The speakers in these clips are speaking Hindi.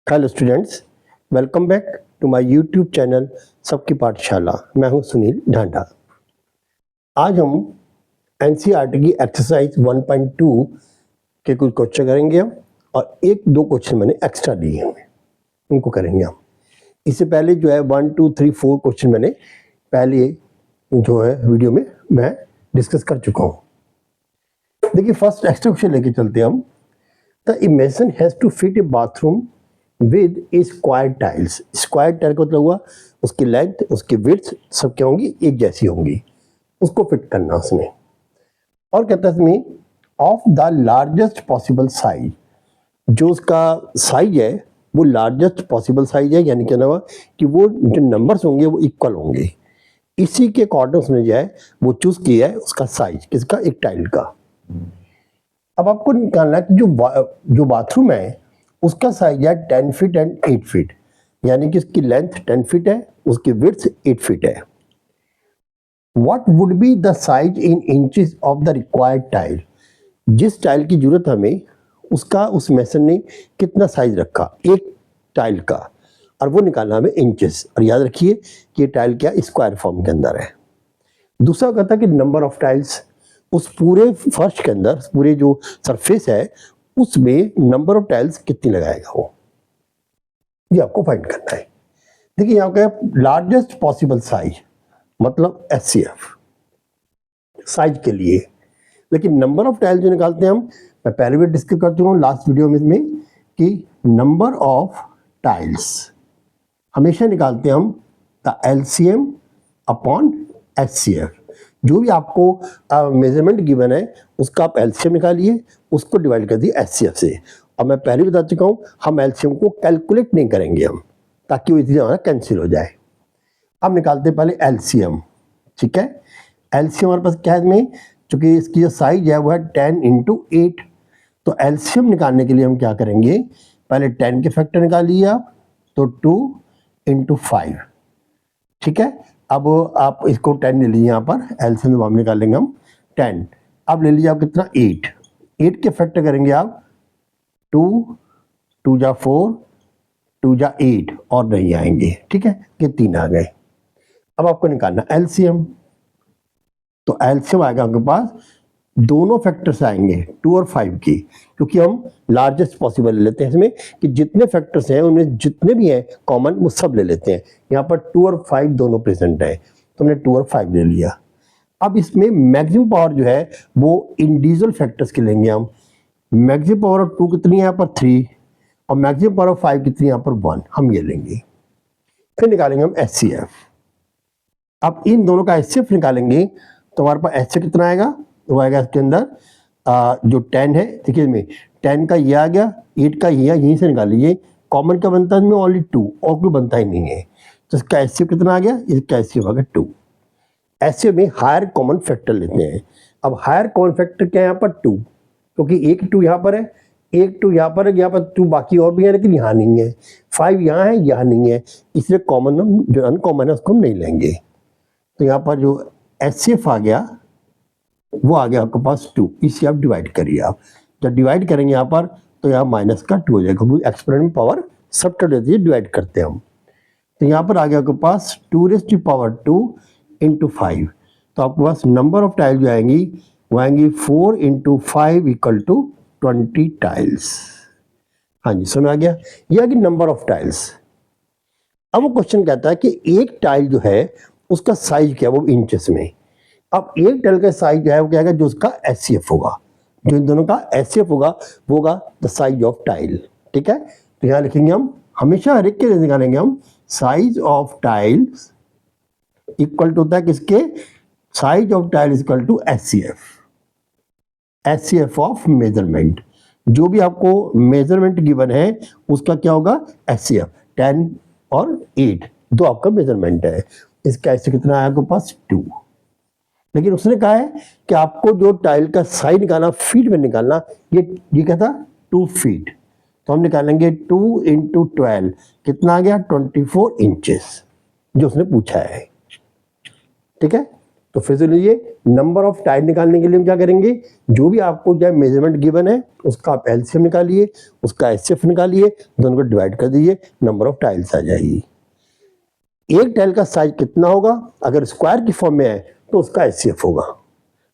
Hello students, welcome back to my YouTube channel Sabki Pathshala. मैं हूं सुनील ढांडा। आज हम एनसीईआरटी की एक्सरसाइज 1.2 के कुछ क्वेश्चन करेंगे हम, और एक दो क्वेश्चन मैंने एक्स्ट्रा दिए हैं, उनको करेंगे हम। इससे पहले जो है 1 2 3 4 क्वेश्चन मैंने पहले जो है वीडियो में मैं डिस्कस कर चुका हूँ। देखिए, फर्स्ट एक्स्ट्रा क्वेश्चन लेके चलते हैं हम। The imagine has to fit a bathroom with a square tiles. Square tile का मतलब हुआ उसकी लेंथ, उसकी विड्थ सब क्या होंगी, एक जैसी होंगी। उसको फिट करना उसने। और कहता है इसमें of the largest possible size, जो उसका साइज है वो लार्जेस्ट पॉसिबल साइज है, यानी क्या हुआ कि वो जो नंबर्स होंगे वो इक्वल होंगे। इसी के अकॉर्डिंग उसने जो है वो चूज किया है उसका साइज, किसका, एक टाइल का। अब आपको निकालना है कि जो बाथरूम है उसका साइज है 10 फीट एंड 8 फीट, यानी कि इसकी लेंथ 10 फीट है, उसकी विड्थ 8 फीट है। What would be the size in inches of the required tile. जिस टाइल की जरूरत हमें उसका उस मेसन ने कितना साइज रखा एक टाइल का, और वो निकालना हमें इंचेस। और याद रखिए कि ये टाइल क्या स्क्वायर फॉर्म के अंदर है। दूसरा कहता है कि नंबर ऑफ टाइल्स, उस पूरे फर्श के अंदर, पूरे जो सरफेस है उसमें नंबर ऑफ टाइल्स कितनी लगाएगा वो, ये आपको फाइंड करना है। देखिए यहाँ क्या लार्जेस्ट पॉसिबल साइज, मतलब एचसीएफ साइज के लिए। लेकिन नंबर ऑफ टाइल्स जो निकालते हैं हम, मैं पहले भी डिस्कस कर चुका हूँ लास्ट वीडियो में इसमें, कि नंबर ऑफ टाइल्स हमेशा निकालते हैं हम द एलसीएम अपॉन एचसीएफ। जो भी आपको मेजरमेंट गिवन है उसका आप एलसीएम निकालिए, उसको डिवाइड कर दिए एचसीएफ से। और मैं पहले बता चुका हूँ हम एलसीएम को कैलकुलेट नहीं करेंगे हम, ताकि वो इजीली हमारा कैंसिल हो जाए। अब निकालते हैं पहले एलसीएम, ठीक है। एलसीएम हमारे पास क्या है इसमें, चूंकि इसकी जो साइज है वो है 10 × 8। तो एलसीएम निकालने के लिए हम क्या करेंगे, पहले 10 के फैक्टर निकालिए आप, तो 2 × 5, ठीक है। अब आप इसको 10 ले लीजिए, यहाँ पर एलसीएम में निकालेंगे हम 10। अब ले लीजिए आप कितना, 8 के फैक्टर करेंगे आप 2 2 जा 4 2 जा 8 और नहीं आएंगे, ठीक है, ये 3 आ गए। अब आपको निकालना एलसीएम, तो एलसीएम आएगा आपके पास, दोनों फैक्टर्स आएंगे 2 और 5 की, क्योंकि हम लार्जेस्ट पॉसिबल ले लेते हैं इसमें, कि जितने फैक्टर्स हैं उनमें जितने भी हैं कॉमन वो सब ले लेते हैं। यहाँ पर 2 और 5 दोनों प्रेजेंट है, तो हमने 2 और 5 ले लिया। अब इसमें मैक्सिमम पावर जो है वो इंडिविजुअल फैक्टर्स के लेंगे हम। मैक्सिमम पावर ऑफ 2 कितनी है यहाँ पर 3, और मैक्सिमम पावर ऑफ 5 कितनी है यहाँ पर 1, हम ये लेंगे। फिर निकालेंगे हम एचसीएफ। अब इन दोनों का एचसीएफ निकालेंगे तो हमारे पास एचसीएफ कितना आएगा, वो आएगा इसके अंदर जो 10 है, देखिए इसमें 10 का ये आ गया, 8 का ये, यहीं से निकाल लीजिए। कॉमन का बनता है इसमें ओनली 2, और कोई बनता ही नहीं है। तो इसका एचसीएफ कितना आ गया, इसका एचसीएफ आ गया 2। ऐसे में हायर कॉमन फैक्टर लेते हैं। अब हायर कॉमन फैक्टर क्या है यहाँ पर 2, क्योंकि एक 2 यहाँ पर है, एक 2 यहाँ पर है, यहाँ पर 2 बाकी और भी है लेकिन यहाँ नहीं है। 5 यहाँ है, यहाँ नहीं है, इसलिए कॉमन जो अनकॉमन है उसको हम नहीं लेंगे। तो यहाँ पर जो एचसीएफ आ गया वो आ गया आपके पास 2। इसे आप डिवाइड करिए। आप जब डिवाइड करेंगे यहाँ पर तो यहाँ माइनस का 2 हो जाएगा, क्योंकि एक्सपोनेंट में पावर सब देती है, डिवाइड करते हैं हम। तो यहाँ पर आ गया आपके पास 2⁻² × 5। तो आपके पास नंबर ऑफ टाइल जो आएंगी वो आएंगी 4 × 5 = 20 टाइल्स। हाँ जी, समझ आ गया, ये आ गई नंबर ऑफ टाइल्स। अब वो क्वेश्चन कहता है कि एक टाइल जो है उसका साइज क्या है, वो इंचेस में। अब एक टाइल का साइज जो है वो क्या है, जो उसका एचसीएफ होगा, जो इन दोनों का एचसीएफ होगा वो होगा द साइज ऑफ टाइल, ठीक है। तो यहाँ लिखेंगे हम, हमेशा हर एक के लिए निकालेंगे हम, size of tiles equal to होता है किसके, size of tile equal to HCF, HCF of measurement. जो भी आपको मेजरमेंट गिवन है उसका क्या होगा, एचसीएफ। 10 और 8 दो आपका मेजरमेंट है, इसका एचसीएफ कितना है आपके पास 2। लेकिन उसने कहा है कि आपको जो टाइल का साइज निकालना, फीट में निकालना, ये क्या था 2 फीट। तो हम निकालेंगे 2 × 12, कितना आ गया 24 इंचेस, जो उसने पूछा है, ठीक है। तो फिर से लीजिए, नंबर ऑफ टाइल निकालने के लिए हम क्या करेंगे, जो भी आपको जो मेजरमेंट गिवन है उसका आप एलसीएम निकालिए, उसका एचसीएफ निकालिए, दोनों को डिवाइड कर दीजिए, नंबर ऑफ टाइल्स आ जाएगी। एक टाइल का साइज कितना होगा, अगर स्क्वायर की फॉर्म में है तो उसका एचसीएफ होगा।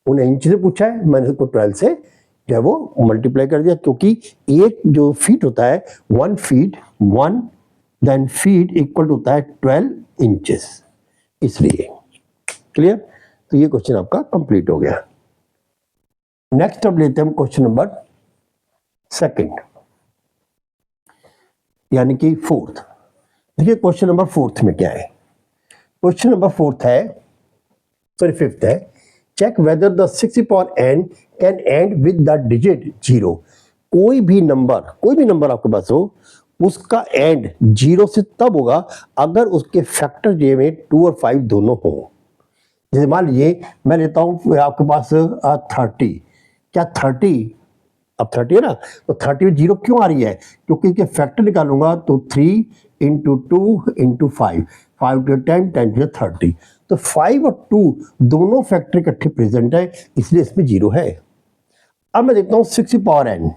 उन्हें इंच से पूछा है, मैंने उसको 12 से जो है वो मल्टीप्लाई कर दिया, क्योंकि एक जो फीट होता है 1 फीट 1 देन फीट इक्वल होता है 12 इंचेस, इसलिए। क्लियर? तो ये क्वेश्चन आपका कंप्लीट हो गया। नेक्स्ट अब लेते हैं हम क्वेश्चन नंबर 2, यानी कि 4th। देखिए क्वेश्चन नंबर 4th में क्या है। क्वेश्चन नंबर 4th है, सॉरी 5th है, check whether the 60 power n can end with the digit 0। कोई भी नंबर आपके पास हो, उसका एंड 0 से तब होगा अगर उसके फैक्टर जे में 2 और 5 दोनों हो। जैसे मान लीजिए मैं लेता हूं आपके पास 30, क्या 30, अब 30 है ना, तो 30 में 0 क्यों आ रही है, क्योंकि इसके फैक्टर निकालूंगा तो 3 इंटू 2 इंटू 5, 5 टू 10, 10 टू 30, तो 5 और 2 दोनों फैक्टर इकट्ठे प्रेजेंट है, इसलिए इसमें 0 है। अब मैं देखता हूँ 60 पावर n,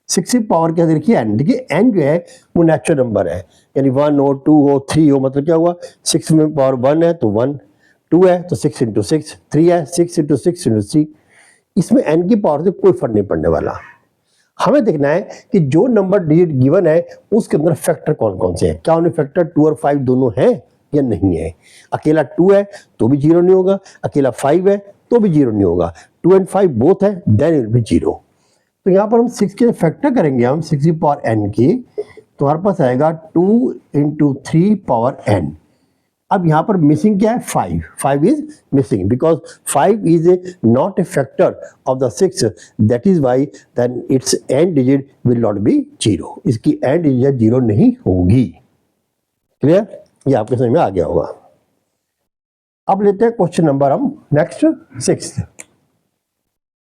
60 पावर क्या देखिए n, देखिए n जो है वो नेचुरल नंबर है, यानी 1 हो 2 हो 3 हो, मतलब क्या हुआ 6 में पावर 1 है तो 1, 2 है तो 6 इंटू 6, 3 है 6 इंटू 6 इंटू 3, इसमें n की पावर से कोई फर्क नहीं पड़ने वाला। हमें देखना है कि जो नंबर डिजिट गिवन है उसके अंदर फैक्टर कौन कौन से हैं, क्या उन्हें फैक्टर 2 और 5 दोनों हैं या नहीं है। अकेला 2 है तो भी 0 नहीं होगा, अकेला 5 है तो भी 0 नहीं होगा, 2 एंड 5 बोथ है देन इट विल बी 0। तो यहाँ पर हम 6 के फैक्टर करेंगे हम 60 पावर n की, तो हमारे पास आएगा 2 इंटू 3 पावर n। अब यहाँ पर मिसिंग क्या है, 5 is missing because 5 is not a factor of the 6, that is why then its end digit will not be 0, इसकी एंड डिजिट 0 नहीं होगी। क्लियर? ये आपके समझ में आ गया होगा। अब लेते हैं क्वेश्चन नंबर हम next 6th।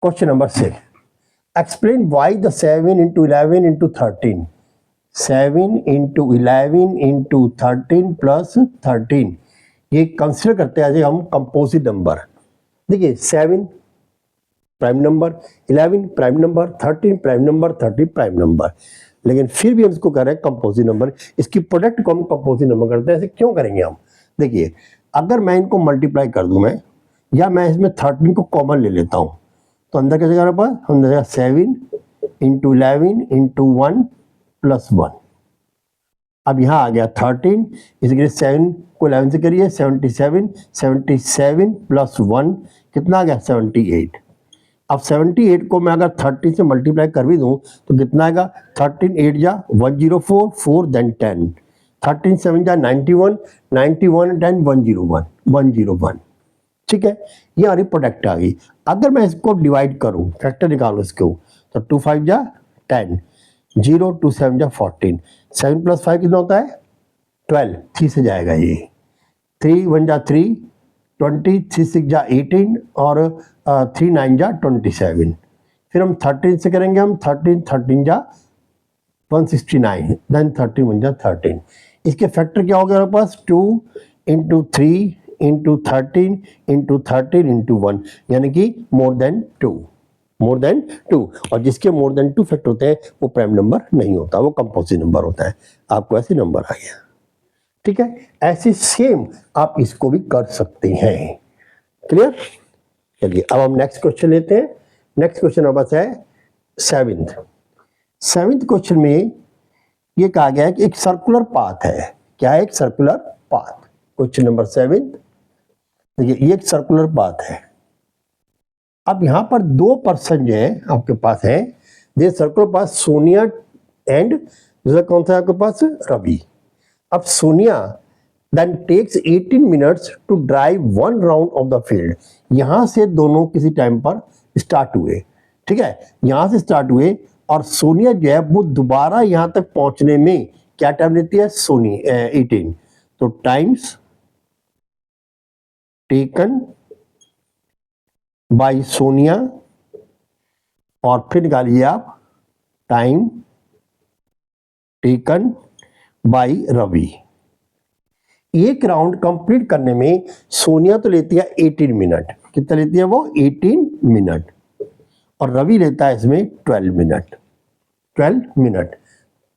Question number 6, explain why the 7 into 11 into 13, 7 into 11 into 13 plus 13, ये कंसिडर करते हैं हम कंपोजिट नंबर। देखिए 7 prime number, 11 prime number, 13 prime number, 30 prime number, लेकिन फिर भी हम इसको कर रहे हैं कंपोजिट नंबर। इसकी प्रोडक्ट को हम कंपोजिट नंबर करते हैं। ऐसे क्यों करेंगे हम, देखिए अगर मैं इनको मल्टीप्लाई कर दूं मैं, या मैं इसमें 13 को कॉमन ले लेता हूं, तो अंदर कैसे करना पाए, हम 7 इंटू 11 इंटू 1 प्लस 1। अब यहाँ आ गया 13, इसके 7 को 11 से करिए 77, 77 प्लस 1 कितना आ गया 78। अब 78 को मैं अगर 30 से मल्टीप्लाई कर भी दूं तो कितना आएगा, 13 8 जा 104, 4 देन 10, 13 7 जा 91, 91 10 101, 101। ठीक है, ये हमारी प्रोडक्ट आ गई। अगर मैं इसको डिवाइड करूं, फैक्टर निकालूं इसको, तो 2 5 जा 10, 0 2 7 जा 14, 7 प्लस 5 कितना होता है 12, 3 से जाएगा ये, 3 1 जा 3, 20, 3 6 जा 18 और 3 9 जा 27। फिर हम 13 से करेंगे, हम 13 जा 169, देन 31 जा 13। इसके फैक्टर क्या हो गया हमारे पास, 2 इंटू 3 इंटू 13 इंटू 13 इंटू 1, यानी कि मोर देन 2, मोर देन 2। और जिसके मोर देन 2 फैक्टर होते हैं वो प्राइम नंबर नहीं होता, वो कंपोजिट नंबर होता है। आपको ऐसे नंबर आ गया। ठीक है, ऐसे सेम आप इसको भी कर सकते हैं। क्लियर? चलिए अब हम नेक्स्ट क्वेश्चन लेते हैं। नेक्स्ट क्वेश्चन हमारे पास है 7th क्वेश्चन में ये कहा गया है कि एक सर्कुलर पाथ है। क्या है, एक सर्कुलर पाथ। क्वेश्चन नंबर 7, देखिए ये एक सर्कुलर पाथ है। अब यहां पर 2 पर्सन जो है आपके पास है, ये सर्कुलर पाथ सोनिया एंड दूसरा कौन सा है आपके पास, रवि। अब Sonia then takes 18 minutes to drive 1 round of the field. यहां से दोनों किसी टाइम पर स्टार्ट हुए, ठीक है, यहां से स्टार्ट हुए और सोनिया जो है वो दोबारा यहां तक पहुंचने में क्या टाइम लेती है, सोनी 18, तो टाइम्स टेकन बाय सोनिया, और फिर निकालिए आप टाइम टेकन बाय रवि। एक राउंड कंप्लीट करने में सोनिया तो लेती है 18 मिनट, कितना लेती है वो 18 मिनट, और रवि लेता है इसमें 12 minute, 12 minute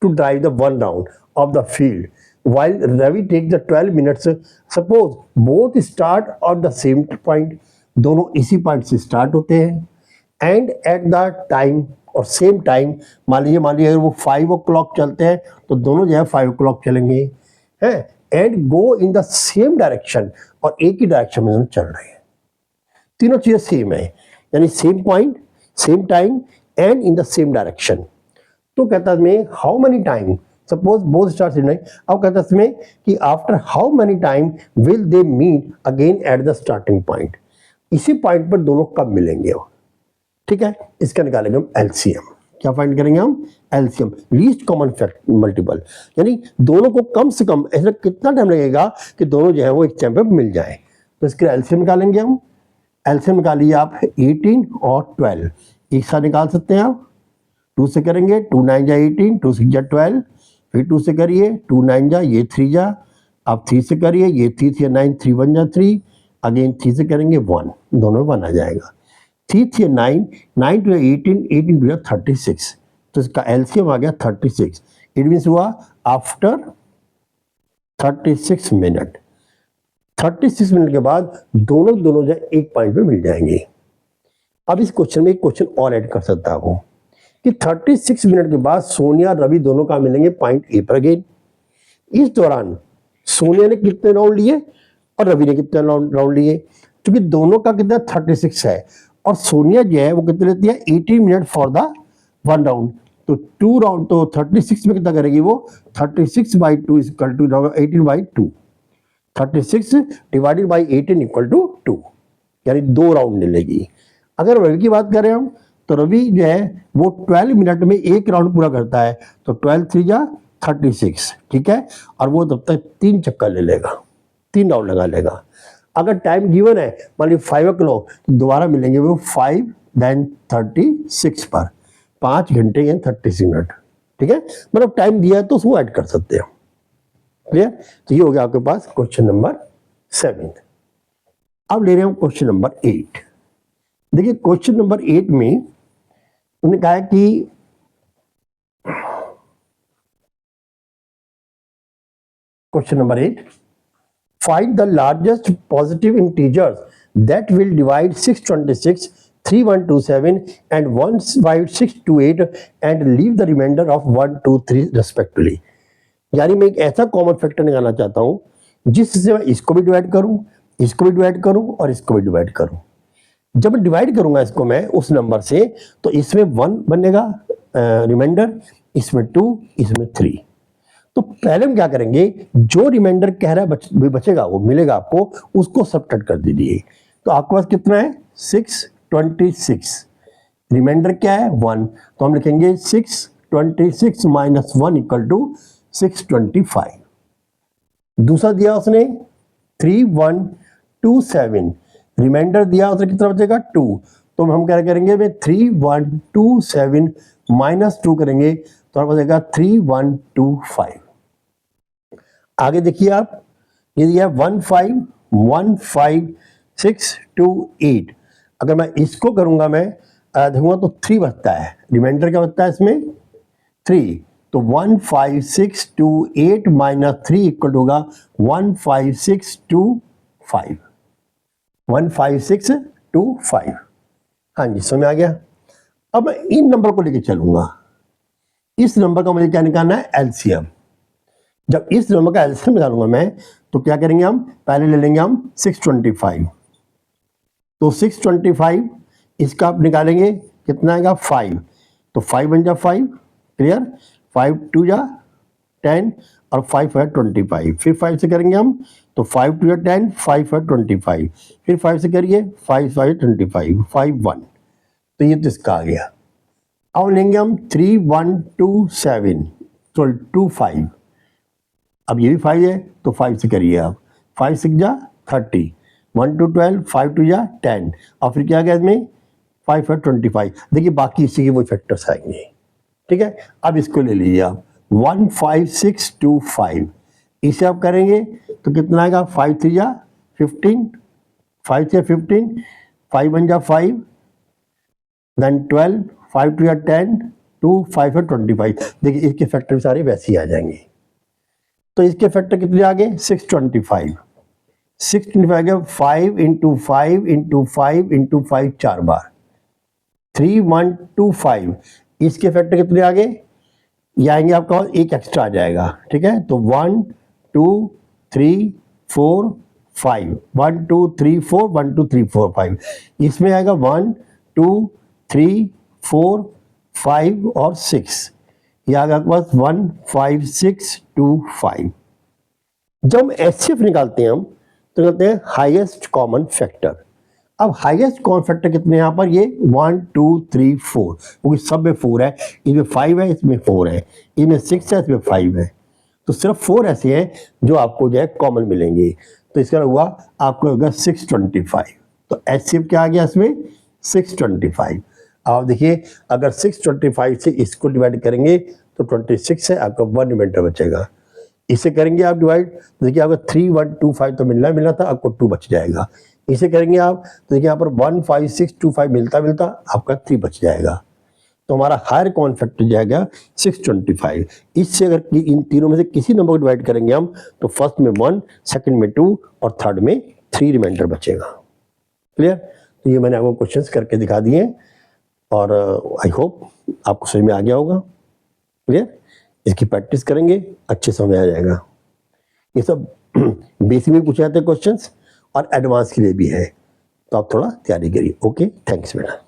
to drive the one round of the field, while Ravi takes the 12 minutes. Suppose both start at the same point, दोनों इसी पॉइंट से स्टार्ट होते हैं, एंड एट द टाइम और सेम टाइम, मान लीजिए अगर वो 5 o'clock चलते हैं तो दोनों जो है 5 o'clock चलेंगे, हैं, and go in the same direction, और एक ही डायरेक्शन में दोनों चल रहे हैं, तीनों चीज़ें सेम है, यानी same point, same time and in the same direction. तो कहता है मैं how many time, suppose both start नहीं, अब कहता है इसमें कि after how many time will they meet again at the starting point, इसी पॉइंट पर दोनों कब मिलेंगे वो, ठीक है। इसका निकालेंगे हम एलसीएम, क्या फाइंड करेंगे हम, एलसीएम, लीस्ट कॉमन मल्टीपल, यानी दोनों को कम से कम ऐसा कितना टाइम लगेगा कि दोनों जो है वो एक टाइम पे मिल जाए। तो इसके एलसीएम निकालेंगे हम, एलसीएम निकालिए आप 18 और 12 एक साथ निकाल सकते हैं आप, 2 से करेंगे, 2 9 जा 18, 2 6 जा 12, फिर 2 से करिए, 2 9 जा, ये 3 जा, आप 3 से करिए, ये 3 3 9, 3 1 जा 3, अगेन 3 से करेंगे 1, दोनों 1 आ जाएगा, 3 3 9, 9 2 18, 18 2 36, तो इसका एलसीएम आ गया 36। इट मीन्स हुआ आफ्टर 36 मिनट, 36 मिनट के बाद दोनों जो एक पॉइंट पे मिल जाएंगे। अब इस क्वेश्चन में एक क्वेश्चन और ऐड कर सकता हूँ कि 36 मिनट के बाद सोनिया रवि दोनों का मिलेंगे पॉइंट ए पर अगेन। इस दौरान सोनिया ने कितने राउंड लिए और रवि ने कितने राउंड लिए, क्योंकि दोनों का कितना 36 है, और सोनिया जो है वो कितने लेती है 18 minute for the one round, तो 2 राउंड, तो 36 में कितना करेगी वो 36/2 equal to 18/2, 36 divided by 18 equal to 2, यानी 2 राउंड ले लेगी। अगर रवि की बात करें हम, तो रवि जो है वो 12 मिनट में एक राउंड पूरा करता है, तो 12 3 जा 36, ठीक है, और वो तब तक 3 चक्कर ले लेगा, 3 राउंड लगा लेगा। अगर टाइम गिवन है मान लीजिए 5 o'clock, तो दोबारा मिलेंगे वो 5 then 36 पर, 5 घंटे यानी 36 मिनट, ठीक है, मतलब टाइम दिया है तो उसको ऐड कर सकते हो, क्लियर। तो ये हो गया आपके पास क्वेश्चन नंबर 7। अब ले रहे हैं क्वेश्चन नंबर 8। देखिए क्वेश्चन नंबर 8 में उन्होंने कहा कि question number 8, find the largest positive integers that will divide 626, 3127 and 15628 and leave the remainder of 1 2 3 respectively. यानी मैं एक ऐसा कॉमन फैक्टर निकालना चाहता हूं जिससे मैं इसको भी डिवाइड करूं, इसको भी डिवाइड करूं और इसको भी डिवाइड करूं। जब मैं डिवाइड करूंगा इसको मैं उस नंबर से, तो इसमें 1 बनेगा रिमाइंडर, इसमें 2, इसमें 3। तो पहले हम क्या करेंगे, जो रिमाइंडर कह रहा है बचेगा वो मिलेगा आपको, उसको सब्ट्रैक्ट कर दीजिए। तो आपके पास कितना है 626, रिमाइंडर क्या है 1, तो हम लिखेंगे 626 माइनस 1 इक्वल टू 625। दूसरा दिया उसने 3127, रिमाइंडर दिया उसने कितना बचेगा 2, तो हम क्या करेंगे 3127 माइनस 2 करेंगे तो हमारे बचेगा 3125। आगे देखिए आप, ये दिया 1515628, अगर मैं इसको करूंगा मैं देखूंगा तो 3 बचता है, रिमाइंडर क्या बचता है इसमें 3, तो 15628 माइनस 3 इक्वल होगा 15625, 15625। हाँ जी समझ आ गया। अब मैं इन नंबर को लेके चलूंगा, इस नंबर का मुझे क्या निकालना है एलसीएम। जब इस नंबर का एलसीएम निकालूंगा मैं, तो क्या करेंगे हम, पहले ले लेंगे हम 625, तो 625 इसका आप निकालेंगे कितना आएगा 5, तो 5 बन जा 5, क्लियर, 5 2 जा 10 और 5 है 25, फिर 5 से करेंगे हम तो 5 2 या 10, 5 है 25, फिर 5 से करिए 5 5 25, 5 1, तो ये तो इसका आ गया। अब लेंगे हम 3127 तो 25, अब ये भी 5 है तो 5 से करिए आप, 5 6 जा 30, 1 2 12, 5 2 जा 10 और फिर क्या गया इसमें 5 है 25। देखिए बाकी इसी के वो फैक्टर्स आएंगे, ठीक है। अब इसको ले लीजिए आप 15625, इसे आप करेंगे तो कितना आएगा 5 3 या 15, 5 से 15, 5 1 जा 5, देन 12, 5 2 या 10, 2 5 और 25। देखिए इसके फैक्टर सारे वैसे ही आ जाएंगे। तो इसके फैक्टर कितने आ गए 625। 625 गया 5 इंटू 5 इंटू 5 इंटू 5 4 बार 3125। इसके फैक्टर कितने आ गए, ये आएंगे आपका एक एक्स्ट्रा आ जाएगा, ठीक है। तो 1 2 3 4 5, 1 2 3 4, 1 2 3 4 5। इसमें आएगा 1 2 3 4 5 और 6, ये आएगा आपके पास 1 5 6 2 5। जब हम HCF निकालते हैं हम तो कहते हैं हाईएस्ट कॉमन फैक्टर। अब हाईएस्ट कॉमन फैक्टर कितने हैं यहाँ पर, ये 1 2 3 4, क्योंकि सब में 4 है, इसमें 5 है, इसमें 4 है, इसमें 6 है, इसमें 5 है, तो सिर्फ 4 ऐसे हैं जो आपको जो है कॉमन मिलेंगे। तो इसका हुआ आपको होगा 625। तो HCF क्या आ गया इसमें 625। अब देखिए अगर 625 से इसको डिवाइड करेंगे तो 26 है, आपका 1 रिमाइंडर बचेगा। इसे करेंगे आप डिवाइड, देखिए आपको 3125 तो मिलना था, आपको 2 बच जाएगा। इसे करेंगे आप तो देखिए यहाँ पर 15625 मिलता आपका 3 बच जाएगा। तो हमारा हायर कॉमन फैक्टर जाएगा 625। इससे अगर इन तीनों में से किसी नंबर को डिवाइड करेंगे हम तो फर्स्ट में 1, सेकंड में 2 और थर्ड में 3 रिमाइंडर बचेगा। क्लियर। तो ये मैंने आपको क्वेश्चंस करके दिखा दिए और आई होप आपको समझ में आ गया होगा। क्लियर। इसकी प्रैक्टिस करेंगे अच्छे समझ आ जाएगा। ये सब बेसिक में पूछे जाते हैं क्वेश्चंस और एडवांस के लिए भी है, तो आप थोड़ा तैयारी करिए। ओके, थैंक्स बेटा।